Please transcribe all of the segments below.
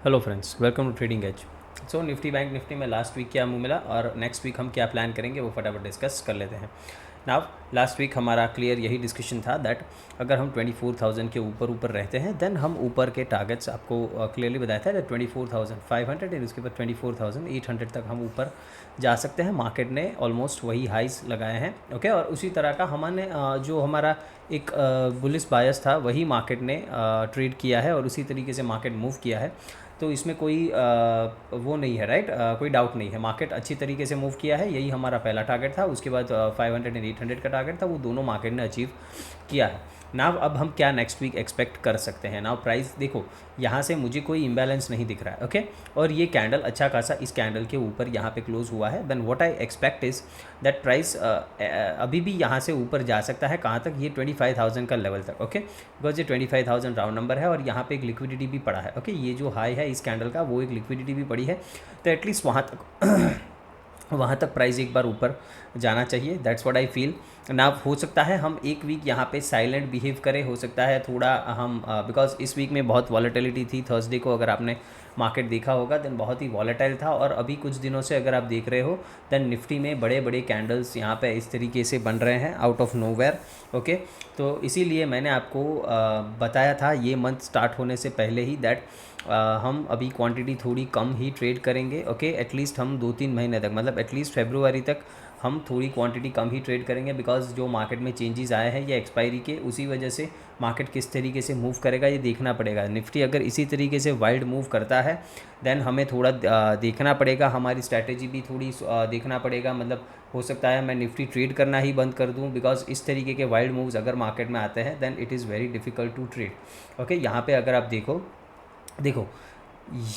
Hello friends, welcome to trading edge. So nifty bank nifty में last week क्या मुँह मिला और नेक्स्ट वीक हम क्या प्लान करेंगे वो फटाफट डिस्कस कर लेते हैं। नाउ लास्ट वीक हमारा क्लियर यही डिस्कशन था दैट अगर हम 24,000 के ऊपर ऊपर रहते हैं देन हम ऊपर के टारगेट्स आपको क्लियरली बताया था दैट 24,500 एंड उसके बाद 24,800 तक हम ऊपर जा सकते हैं। मार्केट ने ऑलमोस्ट वही हाइज लगाए हैं ओके और उसी तरह का हमने जो हमारा एक बुलिश बायस था वही मार्केट ने ट्रेड किया है और उसी तरीके से मार्केट मूव किया है। तो इसमें कोई वो नहीं है राइट, कोई डाउट नहीं है। मार्केट अच्छी तरीके से मूव किया है, यही हमारा पहला टारगेट था। उसके बाद 500 एंड 800 का टारगेट था, वो दोनों मार्केट ने अचीव किया है। नाव अब हम क्या नेक्स्ट वीक एक्सपेक्ट कर सकते हैं। नाव प्राइस देखो, यहाँ से मुझे कोई इम्बैलेंस नहीं दिख रहा है ओके और ये कैंडल अच्छा खासा इस कैंडल के ऊपर यहाँ पे क्लोज हुआ है। Then what I expect is that price अभी भी यहाँ से ऊपर जा सकता है। कहाँ तक? ये 25,000 का लेवल तक ओके बिकॉज ये 25,000 राउंड नंबर है और यहाँ पे एक लिक्विडिटी भी पड़ा है ओके ये जो हाई है इस कैंडल का वो एक लिक्विडिटी भी पड़ी है, तो एटलीस्ट वहाँ तक प्राइस एक बार ऊपर जाना चाहिए। That's what I feel. ना हो सकता है हम एक वीक यहाँ पे साइलेंट बिहेव करें, हो सकता है थोड़ा हम बिकॉज इस वीक में बहुत वॉलेटिलिटी थी। थर्सडे को अगर आपने मार्केट देखा होगा देन बहुत ही वॉलेटाइल था और अभी कुछ दिनों से अगर आप देख रहे हो देन निफ्टी में बड़े बड़े कैंडल्स यहाँ पे इस तरीके से बन रहे हैं आउट ऑफ नोवेयर ओके। तो इसीलिए मैंने आपको बताया था ये मंथ स्टार्ट होने से पहले ही दैट हम अभी क्वांटिटी थोड़ी कम ही ट्रेड करेंगे ओके एटलीस्ट हम 2-3 महीने तक, मतलब एटलीस्ट फरवरी तक हम थोड़ी क्वांटिटी कम ही ट्रेड करेंगे बिकॉज जो मार्केट में चेंजेस आए हैं ये एक्सपायरी के, उसी वजह से मार्केट किस तरीके से मूव करेगा ये देखना पड़ेगा। निफ्टी अगर इसी तरीके से वाइल्ड मूव करता है देन हमें थोड़ा देखना पड़ेगा, हमारी स्ट्रैटेजी भी थोड़ी देखना पड़ेगा। मतलब हो सकता है मैं निफ्टी ट्रेड करना ही बंद कर दूं बिकॉज इस तरीके के वाइल्ड मूव्स अगर मार्केट में आते हैं then it is very difficult to trade okay. यहाँ पे अगर आप देखो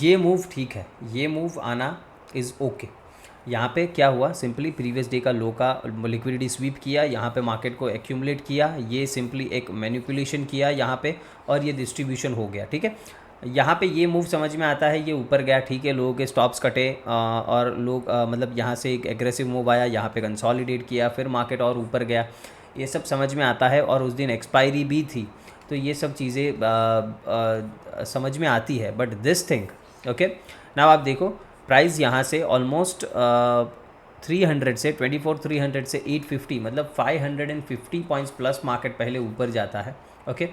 ये मूव ठीक है, ये मूव आना इज़ ओके। यहाँ पे क्या हुआ, सिंपली प्रीवियस डे का लो का लिक्विडिटी स्वीप किया, यहाँ पे मार्केट को एक्यूमुलेट किया, ये सिंपली एक मैनिपुलेशन किया यहाँ पे और ये डिस्ट्रीब्यूशन हो गया ठीक है। यहाँ पे ये मूव समझ में आता है, ये ऊपर गया ठीक है, लोगों के स्टॉप्स कटे और लोग मतलब यहाँ से एक एग्रेसिव मूव आया, यहाँ पे कंसोलिडेट किया, फिर मार्केट और ऊपर गया, ये सब समझ में आता है। और उस दिन एक्सपायरी भी थी तो ये सब चीज़ें समझ में आती है। But this thing okay now आप देखो प्राइस यहाँ से ऑलमोस्ट 300 से 24,300 से 850 मतलब 550 पॉइंट्स प्लस मार्केट पहले ऊपर जाता है ओके।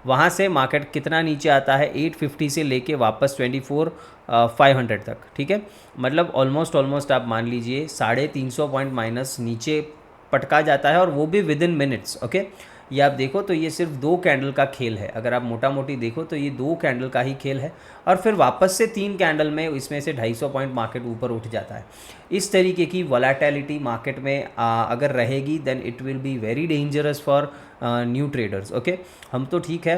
वहाँ से मार्केट कितना नीचे आता है 850 से लेके वापस 24,500 तक ठीक है। मतलब ऑलमोस्ट आप मान लीजिए 350 पॉइंट माइनस नीचे पटका जाता है और वो भी विद इन मिनट्स ओके। ये आप देखो तो ये सिर्फ 2 कैंडल का खेल है, अगर आप मोटा मोटी देखो तो ये 2 कैंडल का ही खेल है और फिर वापस से 3 कैंडल में इसमें से 250 पॉइंट मार्केट ऊपर उठ जाता है। इस तरीके की वॉलेटिलिटी मार्केट में अगर रहेगी then it will be very dangerous for new traders okay. हम तो ठीक है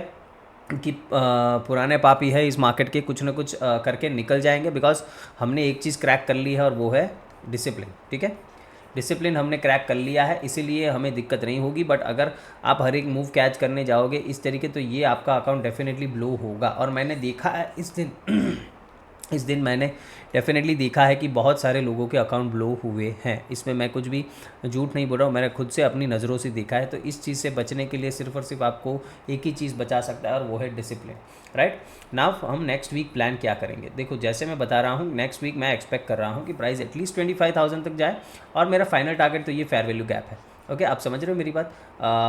कि पुराने पापी है इस मार्केट के, कुछ ना कुछ करके निकल जाएंगे बिकॉज हमने एक चीज़ क्रैक कर ली है और वो है डिसिप्लिन ठीक है। डिसिप्लिन हमने क्रैक कर लिया है इसीलिए हमें दिक्कत नहीं होगी। बट अगर आप हर एक मूव कैच करने जाओगे इस तरीके तो ये आपका अकाउंट डेफिनेटली ब्लो होगा। और मैंने देखा है इस दिन मैंने डेफिनेटली देखा है कि बहुत सारे लोगों के अकाउंट ब्लो हुए हैं। इसमें मैं कुछ भी झूठ नहीं बोल रहा हूँ, मैंने खुद से अपनी नज़रों से देखा है। तो इस चीज़ से बचने के लिए सिर्फ और सिर्फ आपको एक ही चीज़ बचा सकता है और वो है डिसिप्लिन राइट। नाउ हम नेक्स्ट वीक प्लान क्या करेंगे, देखो जैसे मैं बता रहा हूँ नेक्स्ट वीक मैं एक्सपेक्ट कर रहा हूँ कि प्राइस एटलीस्ट 25,000 तक जाए और मेरा फाइनल टारगेट तो ये फेयर वैल्यू गैप है ओके। आप समझ रहे हो मेरी बात।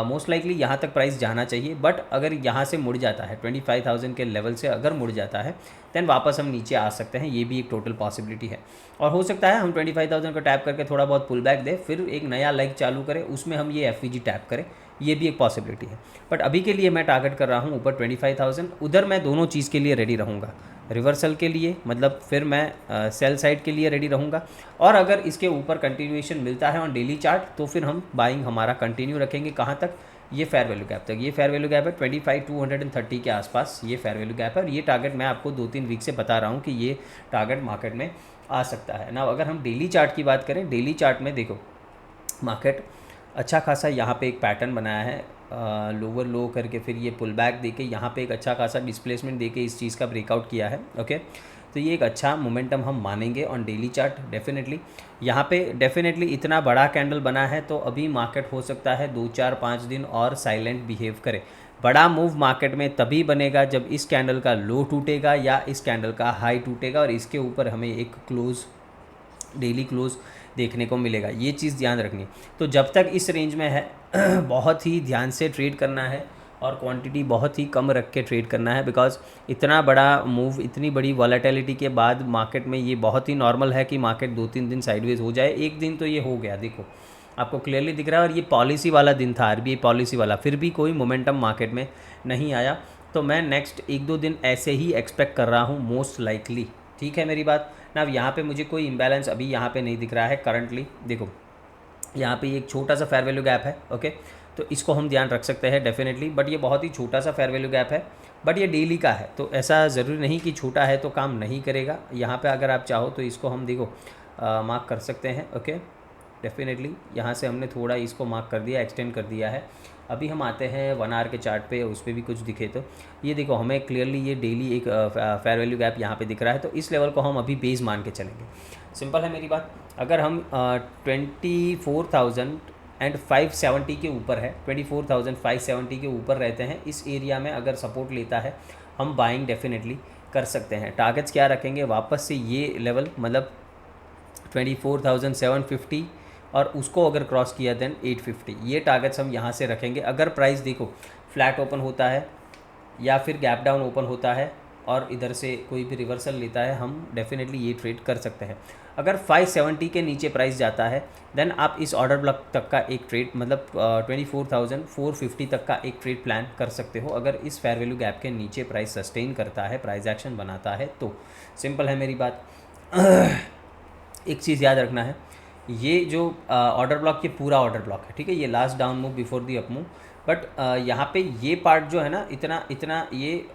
मोस्ट लाइकली यहाँ तक प्राइस जाना चाहिए बट अगर यहाँ से मुड़ जाता है 25,000 के लेवल से अगर मुड़ जाता है देन वापस हम नीचे आ सकते हैं, ये भी एक टोटल पॉसिबिलिटी है। और हो सकता है हम 25,000 को टैप करके थोड़ा बहुत पुल बैक दें, फिर एक नया लेग चालू करें, उसमें हम ये एफ टैप करें, ये भी एक पॉसिबिलिटी है। बट अभी के लिए मैं टारगेट कर रहा हूँ ऊपर 25,000, उधर मैं दोनों चीज़ के लिए रेडी रहूँगा, रिवर्सल के लिए मतलब फिर मैं सेल साइड के लिए रेडी रहूँगा। और अगर इसके ऊपर कंटिन्यूएशन मिलता है ऑन डेली चार्ट तो फिर हम बाइंग हमारा कंटिन्यू रखेंगे कहाँ तक, ये फेयर वैल्यू गैप तक। ये फेयर वैल्यू गैप है 25,230 के आसपास, ये फेयर वैल्यू गैप है और ये टारगेट मैं आपको 2-3 वीक से बता रहा हूँ कि ये टारगेट मार्केट में आ सकता है ना। अगर हम डेली चार्ट की बात करें, डेली चार्ट में देखो मार्केट अच्छा खासा यहाँ पे एक पैटर्न बनाया है, लोअर लो करके फिर ये पुल बैक देके यहाँ पे एक अच्छा खासा डिस्प्लेसमेंट देके इस चीज़ का ब्रेकआउट किया है ओके। तो ये एक अच्छा मोमेंटम हम मानेंगे ऑन डेली चार्ट डेफिनेटली। यहाँ पे डेफिनेटली इतना बड़ा कैंडल बना है तो अभी मार्केट हो सकता है 2-4-5 दिन और साइलेंट बिहेव करे। बड़ा मूव मार्केट में तभी बनेगा जब इस कैंडल का लो टूटेगा या इस कैंडल का हाई टूटेगा और इसके ऊपर हमें एक क्लोज, डेली क्लोज देखने को मिलेगा। ये चीज़ ध्यान रखनी। तो जब तक इस रेंज में है बहुत ही ध्यान से ट्रेड करना है और क्वांटिटी बहुत ही कम रख के ट्रेड करना है, बिकॉज इतना बड़ा मूव, इतनी बड़ी वॉलेटिलिटी के बाद मार्केट में ये बहुत ही नॉर्मल है कि मार्केट 2-3 दिन साइडवेज हो जाए। एक दिन तो ये हो गया, देखो आपको क्लियरली दिख रहा है, और ये पॉलिसी वाला दिन था, आरबीआई पॉलिसी वाला, फिर भी कोई मोमेंटम मार्केट में नहीं आया। तो मैं नेक्स्ट 1-2 दिन ऐसे ही एक्सपेक्ट कर रहा हूँ मोस्ट लाइकली। ठीक है मेरी बात ना। अब यहाँ पे मुझे कोई इम्बैलेंस अभी यहाँ पे नहीं दिख रहा है करंटली। देखो यहाँ पे एक छोटा सा फेयर वैल्यू गैप है, ओके, तो इसको हम ध्यान रख सकते हैं डेफिनेटली, बट ये बहुत ही छोटा सा फेयर वैल्यू गैप है, बट ये डेली का है, तो ऐसा ज़रूरी नहीं कि छोटा है तो काम नहीं करेगा। यहाँ पे अगर आप चाहो तो इसको हम देखो मार्क कर सकते हैं, ओके, डेफिनेटली यहाँ से हमने थोड़ा इसको मार्क कर दिया, एक्सटेंड कर दिया है। अभी हम आते हैं 1 आवर के चार्ट पे, उस पर भी कुछ दिखे तो ये देखो हमें क्लियरली ये डेली एक फेयर वैल्यू गैप यहाँ पे दिख रहा है, तो इस लेवल को हम अभी बेस मान के चलेंगे। सिंपल है मेरी बात। अगर हम 24,570 के ऊपर है, 24,570 के ऊपर रहते हैं, इस एरिया में अगर सपोर्ट लेता है हम बाइंग डेफिनेटली कर सकते हैं। टारगेट्स क्या रखेंगे, वापस से ये लेवल मतलब 24,750 और उसको अगर क्रॉस किया देन 850, ये टारगेट्स हम यहाँ से रखेंगे। अगर प्राइस देखो फ्लैट ओपन होता है या फिर गैप डाउन ओपन होता है और इधर से कोई भी रिवर्सल लेता है, हम डेफिनेटली ये ट्रेड कर सकते हैं। अगर 570 के नीचे प्राइस जाता है देन आप इस ऑर्डर ब्लॉक तक का एक ट्रेड मतलब 24,450 तक का एक ट्रेड प्लान कर सकते हो, अगर इस फेयर वैल्यू गैप के नीचे प्राइस सस्टेन करता है, प्राइस एक्शन बनाता है तो। सिंपल है मेरी बात। एक चीज़ याद रखना है, ये जो ऑर्डर ब्लॉक, ये पूरा ऑर्डर ब्लॉक है, ठीक है, ये last down move before the up move, but यहाँ पे ये पार्ट जो है ना, इतना ये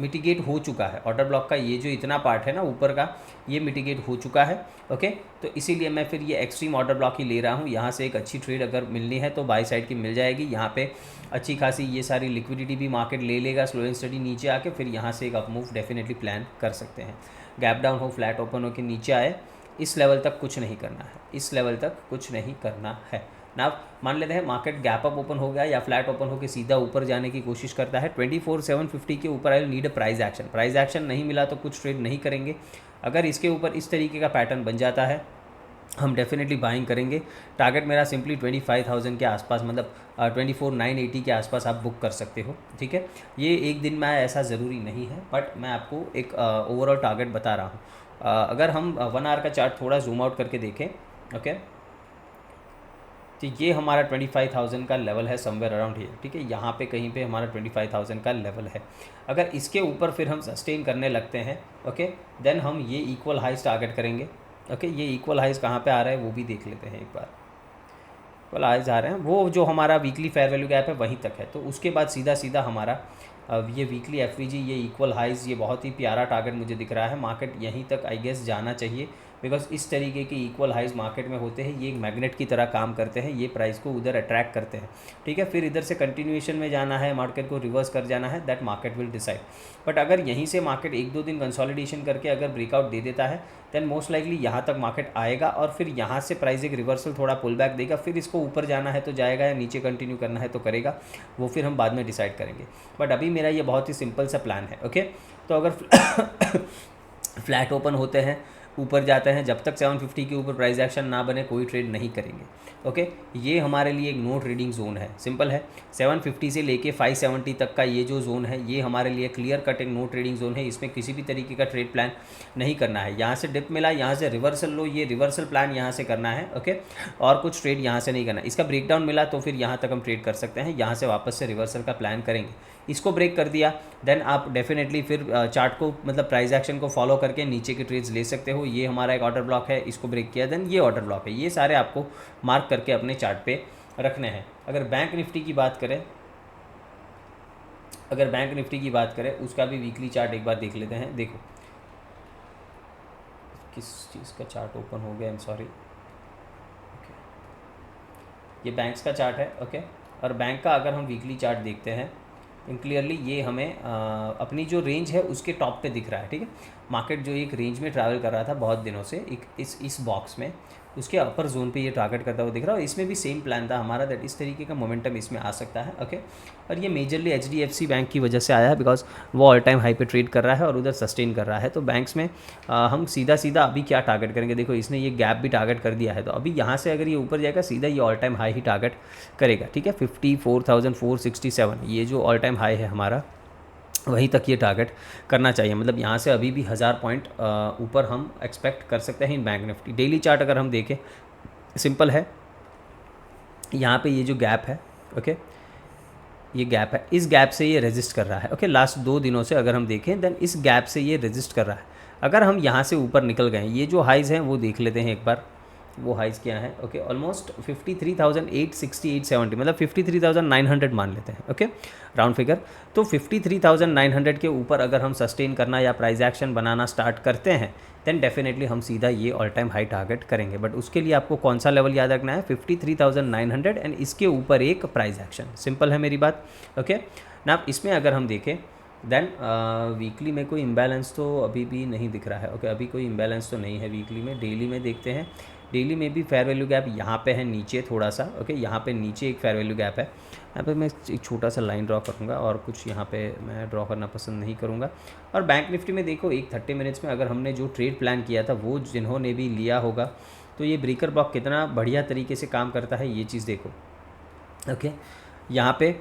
मिटिगेट हो चुका है। ऑर्डर ब्लॉक का ये जो इतना पार्ट है ना ऊपर का, ये मिटिगेट हो चुका है, ओके। तो इसीलिए मैं फिर ये एक्सट्रीम ऑर्डर ब्लॉक ही ले रहा हूँ। यहाँ से एक अच्छी ट्रेड अगर मिलनी है तो बाय साइड की मिल जाएगी। यहाँ पे अच्छी खासी ये सारी लिक्विडिटी भी मार्केट ले लेगा स्लो एंड स्टडी नीचे आके, फिर यहाँ से एक अप मूव डेफिनेटली प्लान कर सकते हैं। गैप डाउन हो, फ्लैट ओपन हो के नीचे आए, इस लेवल तक कुछ नहीं करना है, इस लेवल तक कुछ नहीं करना है ना। मान लेते हैं मार्केट गैप अप ओपन हो गया या फ्लैट ओपन होकर सीधा ऊपर जाने की कोशिश करता है 24,750 के ऊपर, I need a price action. Price action नहीं मिला तो कुछ ट्रेड नहीं करेंगे। अगर इसके ऊपर इस तरीके का पैटर्न बन जाता है हम डेफिनेटली बाइंग करेंगे। टारगेट मेरा सिंपली 25,000 के आसपास, मतलब 24,980 के आसपास आप बुक कर सकते हो, ठीक है। ये एक दिन में ऐसा ज़रूरी नहीं है, बट मैं आपको एक ओवरऑल टारगेट बता रहा हूँ। अगर हम 1 आवर का चार्ट थोड़ा जूम आउट करके देखें, ओके, तो ये हमारा 25,000 का लेवल है समवेयर अराउंड हियर, ठीक है, यहाँ पे कहीं पे हमारा 25,000 का लेवल है। अगर इसके ऊपर फिर हम सस्टेन करने लगते हैं, ओके, देन हम ये इक्वल हाइज टारगेट करेंगे, ओके। ये इक्वल हाइज कहाँ पे आ रहा है वो भी देख लेते हैं एक बार। इक्वल हाइज आ रहे हैं वो जो हमारा वीकली फेयर वैल्यू गैप है वहीं तक है, तो उसके बाद सीधा सीधा हमारा ये वीकली एफवीजी, ये इक्वल हाइज, ये बहुत ही प्यारा टारगेट मुझे दिख रहा है। मार्केट यहीं तक आई गेस जाना चाहिए, बिकॉज इस तरीके के इक्वल हाइज मार्केट में होते हैं, ये एक मैग्नेट की तरह काम करते हैं, ये प्राइस को उधर अट्रैक्ट करते हैं, ठीक है। फिर इधर से कंटिन्यूएशन में जाना है, मार्केट को रिवर्स कर जाना है, that market will decide. But अगर यहीं से मार्केट 1-2 दिन कंसोलिडेशन करके अगर ब्रेकआउट दे देता है देन मोस्ट लाइकली यहाँ तक मार्केट आएगा और फिर यहाँ से प्राइस एक रिवर्सल थोड़ा पुल बैक देगा, फिर इसको ऊपर जाना है तो जाएगा या नीचे कंटिन्यू करना है तो करेगा, वो फिर हम बाद में डिसाइड करेंगे। बट अभी मेरा ये बहुत ही सिंपल सा प्लान है, ओके। तो अगर फ्लैट ओपन होते हैं, ऊपर जाते हैं, जब तक 750 के ऊपर प्राइस एक्शन ना बने कोई ट्रेड नहीं करेंगे, ओके। ये हमारे लिए एक नो ट्रेडिंग जोन है, सिंपल है। 750 से लेके 570 तक का ये जो जोन है ये हमारे लिए क्लियर कट एक नो ट्रेडिंग जोन है, इसमें किसी भी तरीके का ट्रेड प्लान नहीं करना है। यहाँ से डिप मिला, यहाँ से रिवर्सल लो, ये रिवर्सल प्लान यहाँ से करना है, ओके, और कुछ ट्रेड यहाँ से नहीं करना। इसका ब्रेकडाउन मिला तो फिर यहाँ तक हम ट्रेड कर सकते हैं, यहाँ से वापस से रिवर्सल का प्लान करेंगे। इसको ब्रेक कर दिया देन आप डेफिनेटली फिर चार्ट को मतलब प्राइस एक्शन को फॉलो करके नीचे के ट्रेड्स ले सकते हो। ये हमारा एक ऑर्डर ब्लॉक है, इसको ब्रेक किया देन ये ऑर्डर ब्लॉक है, ये सारे आपको मार्क करके अपने चार्ट पे रखने हैं। अगर बैंक निफ्टी की बात करें, उसका भी वीकली चार्ट एक बार देख लेते हैं। देखो किस चीज़ का चार्ट ओपन हो गया, आई एम सॉरी, ओके, ये बैंक्स का चार्ट है, ओके। और बैंक का अगर हम वीकली चार्ट देखते हैं क्लियरली ये हमें अपनी जो रेंज है उसके टॉप पे दिख रहा है, ठीक है। मार्केट जो एक रेंज में ट्रैवल कर रहा था बहुत दिनों से, एक इस बॉक्स में, उसके अपर जोन पे ये टारगेट करता हुआ दिख रहा है। और इसमें भी सेम प्लान था हमारा, दैट इस तरीके का मोमेंटम इसमें आ सकता है। ओके, और ये मेजरली HDFC बैंक की वजह से आया है, बिकॉज वो ऑल टाइम हाई पे ट्रेड कर रहा है और उधर सस्टेन कर रहा है। तो बैंक्स में हम सीधा सीधा अभी क्या टारगेट करेंगे, देखो इसने ये गैप भी टारगेट कर दिया है, तो अभी यहाँ से अगर ये ऊपर जाएगा सीधा ये ऑल टाइम हाई ही टारगेट करेगा। ठीक है, 54,467 ये जो ऑल टाइम हाई है हमारा, वहीं तक ये टारगेट करना चाहिए। मतलब यहाँ से अभी भी 1000 पॉइंट ऊपर हम एक्सपेक्ट कर सकते हैं इन बैंक निफ्टी। डेली चार्ट अगर हम देखें, सिंपल है, यहाँ पे ये जो गैप है, ओके, ये गैप है, इस गैप से ये रेजिस्ट कर रहा है। ओके, लास्ट 2 दिनों से अगर हम देखें, देन इस गैप से ये रेजिस्ट कर रहा है। अगर हम यहाँ से ऊपर निकल गए, ये जो हाइज़ हैं वो देख लेते हैं एक बार, वो हाइज़ क्या है। ओके, ऑलमोस्ट 53,860-870, मतलब 53,900 मान लेते हैं। Okay, round figure. तो 53,900 के ऊपर अगर हम सस्टेन करना या प्राइस एक्शन बनाना स्टार्ट करते हैं, देन डेफिनेटली हम सीधा ये ऑल टाइम हाई टारगेट करेंगे। बट उसके लिए आपको कौन सा लेवल याद रखना है, 53,900 एंड इसके ऊपर एक प्राइस एक्शन। सिंपल है मेरी बात। ओके ना, इसमें अगर हम देखें, देन वीकली में कोई इम्बैलेंस तो अभी भी नहीं दिख रहा है। ओके, अभी कोई इम्बैलेंस तो नहीं है वीकली में। डेली में देखते हैं, डेली में भी फेयर वैल्यू गैप यहाँ पे है नीचे थोड़ा सा। ओके, यहाँ पे नीचे एक फेयर वैल्यू गैप है। यहाँ पे मैं एक छोटा सा लाइन ड्रॉ करूँगा और कुछ यहाँ पे मैं ड्रॉ करना पसंद नहीं करूँगा। और बैंक निफ्टी में देखो, एक 30 मिनट्स में अगर हमने जो ट्रेड प्लान किया था वो जिन्होंने भी लिया होगा, तो ये ब्रेकर ब्लॉक कितना बढ़िया तरीके से काम करता है ये चीज़ देखो। ओके, यहाँ पे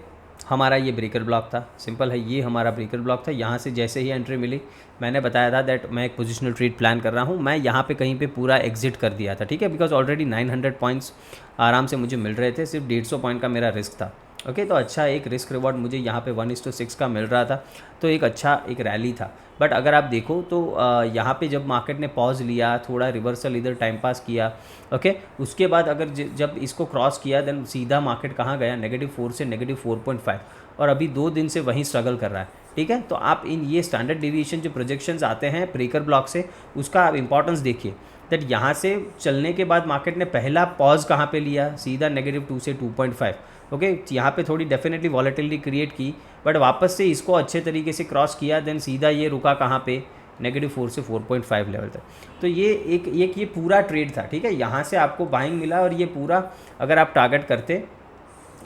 हमारा ये ब्रेकर ब्लॉक था, सिंपल है, ये हमारा ब्रेकर ब्लॉक था। यहाँ से जैसे ही एंट्री मिली, मैंने बताया था दैट मैं एक पोजिशनल ट्रेड प्लान कर रहा हूँ, मैं यहाँ पे कहीं पे पूरा एग्जिट कर दिया था। ठीक है, बिकॉज ऑलरेडी 900 पॉइंट्स आराम से मुझे मिल रहे थे, सिर्फ 150 पॉइंट का मेरा रिस्क था। ओके, तो अच्छा एक रिस्क रिवॉर्ड मुझे यहाँ पे 1:6 का मिल रहा था, तो एक अच्छा एक रैली था। बट अगर आप देखो तो यहाँ पे जब मार्केट ने पॉज लिया, थोड़ा रिवर्सल इधर टाइम पास किया, ओके, उसके बाद अगर जब इसको क्रॉस किया, देन सीधा मार्केट कहाँ गया, -4 से -4.5, और अभी 2 दिन से वहीं स्ट्रगल कर रहा है। ठीक है, तो आप इन ये स्टैंडर्ड डेविएशन जो प्रोजेक्शंस आते हैं ब्रेकर ब्लॉक से, उसका आप इंपॉर्टेंस देखिए, दैट यहाँ से चलने के बाद मार्केट ने पहला पॉज कहाँ पे लिया, सीधा -2 से 2.5। ओके, यहाँ पे थोड़ी डेफिनेटली वॉलेटिलिटी क्रिएट की, बट वापस से इसको अच्छे तरीके से क्रॉस किया, देन सीधा ये रुका कहाँ पे, -4 से 4.5 लेवल तक। तो ये एक ये पूरा ट्रेड था। ठीक है, यहाँ से आपको बाइंग मिला, और ये पूरा अगर आप टारगेट करते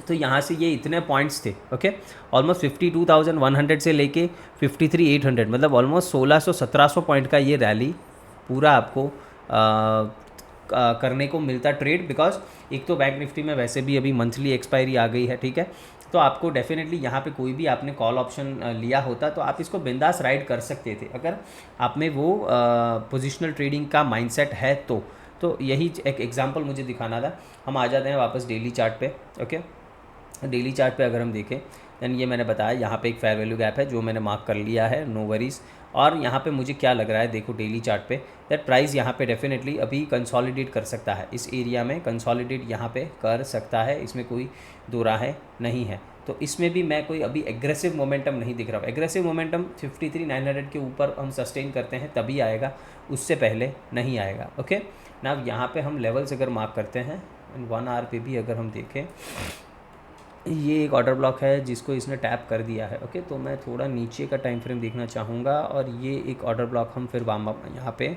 तो यहाँ से ये इतने पॉइंट्स थे। ओके, ऑलमोस्ट 52,100 से लेके 53,800, मतलब ऑलमोस्ट 1600-1700 पॉइंट का ये रैली पूरा आपको करने को मिलता ट्रेड। बिकॉज एक तो बैंक निफ्टी में वैसे भी अभी मंथली एक्सपायरी आ गई है। ठीक है, तो आपको डेफिनेटली यहाँ पे कोई भी आपने कॉल ऑप्शन लिया होता तो आप इसको बिंदास राइड कर सकते थे, अगर आप में वो पोजिशनल ट्रेडिंग का माइंडसेट है तो यही एक एग्जांपल मुझे दिखाना था। हम आ जाते हैं वापस डेली चार्ट पे। ओके, डेली चार्ट पे अगर हम देखें, दैन ये मैंने बताया यहाँ पे एक फेयर वैल्यू गैप है जो मैंने मार्क कर लिया है, नो वरीज़। और यहाँ पे मुझे क्या लग रहा है, देखो डेली चार्ट पे, दैट प्राइस यहाँ पे डेफिनेटली अभी कंसोलिडेट कर सकता है, इस एरिया में कंसोलिडेट यहाँ पे कर सकता है, इसमें कोई दो राहें नहीं है। तो इसमें भी मैं कोई अभी एग्रेसिव मोमेंटम नहीं दिख रहा हूँ। एग्रेसिव मोमेंटम 53,900 के ऊपर हम सस्टेन करते हैं तभी आएगा, उससे पहले नहीं आएगा। ओके ना, यहाँ पे हम लेवल्स अगर मार्क करते हैं, 1 आवर पे भी अगर हम देखें, ये एक ऑर्डर ब्लॉक है जिसको इसने टैप कर दिया है। ओके, तो मैं थोड़ा नीचे का टाइम फ्रेम देखना चाहूँगा, और ये एक ऑर्डर ब्लॉक हम फिर यहाँ पे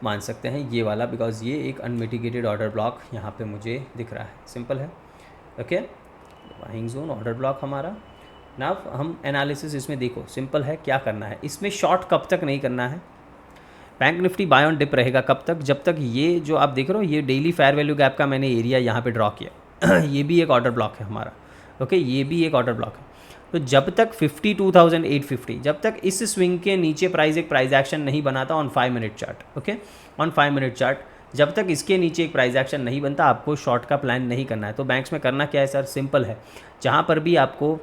मान सकते हैं, ये वाला, बिकॉज ये एक अनमिटिगेटेड ऑर्डर ब्लॉक यहाँ पे मुझे दिख रहा है। सिंपल है। Okay, buying zone order block हमारा। ना हम एनालिसिस इसमें देखो, सिंपल है, क्या करना है इसमें, शॉर्ट कब तक नहीं करना है। Bank nifty buy on dip रहेगा कब तक, जब तक ये जो आप देख रहे हो ये डेली फेयर वैल्यू गैप का मैंने एरिया यहाँ पे ड्रॉ किया ये भी एक ऑर्डर ब्लॉक है हमारा। ओके, ये भी एक ऑर्डर ब्लॉक है। तो जब तक 52,850, जब तक इस स्विंग के नीचे प्राइस एक प्राइस एक्शन नहीं बनाता on 5 minute chart, okay, on 5 minute chart, जब तक इसके नीचे एक प्राइस एक्शन नहीं बनता, आपको शॉर्ट का प्लान नहीं करना है। तो बैंक्स में करना क्या है सर, सिंपल है, जहाँ पर भी आपको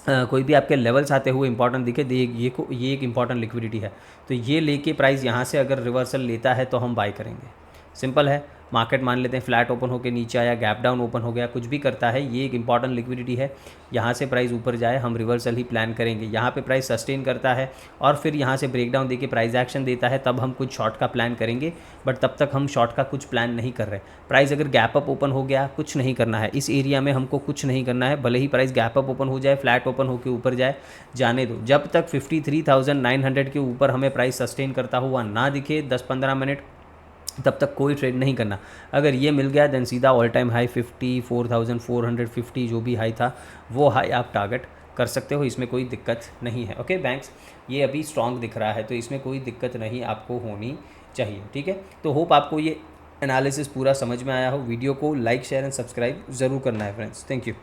कोई भी आपके लेवल्स आते हुए इंपॉर्टेंट दिखे, ये एक इंपॉर्टेंट लिक्विडिटी है, तो ये लेके प्राइस यहाँ से अगर रिवर्सल लेता है तो हम बाय करेंगे। सिंपल है, मार्केट मान लेते हैं फ्लैट ओपन होकर नीचे आया, गैप डाउन ओपन हो गया, कुछ भी करता है, ये एक इंपॉर्टेंट लिक्विडिटी है, यहाँ से प्राइस ऊपर जाए हम रिवर्सल ही प्लान करेंगे। यहाँ पे प्राइस सस्टेन करता है और फिर यहाँ से ब्रेक डाउन देके प्राइस एक्शन देता है, तब हम कुछ शॉर्ट का प्लान करेंगे, बट तब तक हम शॉर्ट का कुछ प्लान नहीं कर रहे। प्राइस अगर गैप अप ओपन हो गया, कुछ नहीं करना है इस एरिया में, हमको कुछ नहीं करना है, भले ही प्राइस गैप अप ओपन हो जाए, फ्लैट ओपन होकर ऊपर जाए, जाने दो। जब तक 53,900 के ऊपर हमें प्राइस सस्टेन करता हुआ ना दिखे 10-15 मिनट, तब तक कोई ट्रेड नहीं करना। अगर ये मिल गया देन सीधा ऑल टाइम हाई 54,450 जो भी हाई था वो हाई आप टारगेट कर सकते हो, इसमें कोई दिक्कत नहीं है। ओके बैंक्स, ये अभी स्ट्रॉन्ग दिख रहा है तो इसमें कोई दिक्कत नहीं आपको होनी चाहिए, ठीक है। तो होप आपको ये एनालिसिस पूरा समझ में आया हो। वीडियो को लाइक शेयर एंड सब्सक्राइब ज़रूर करना है फ्रेंड्स। Thank you.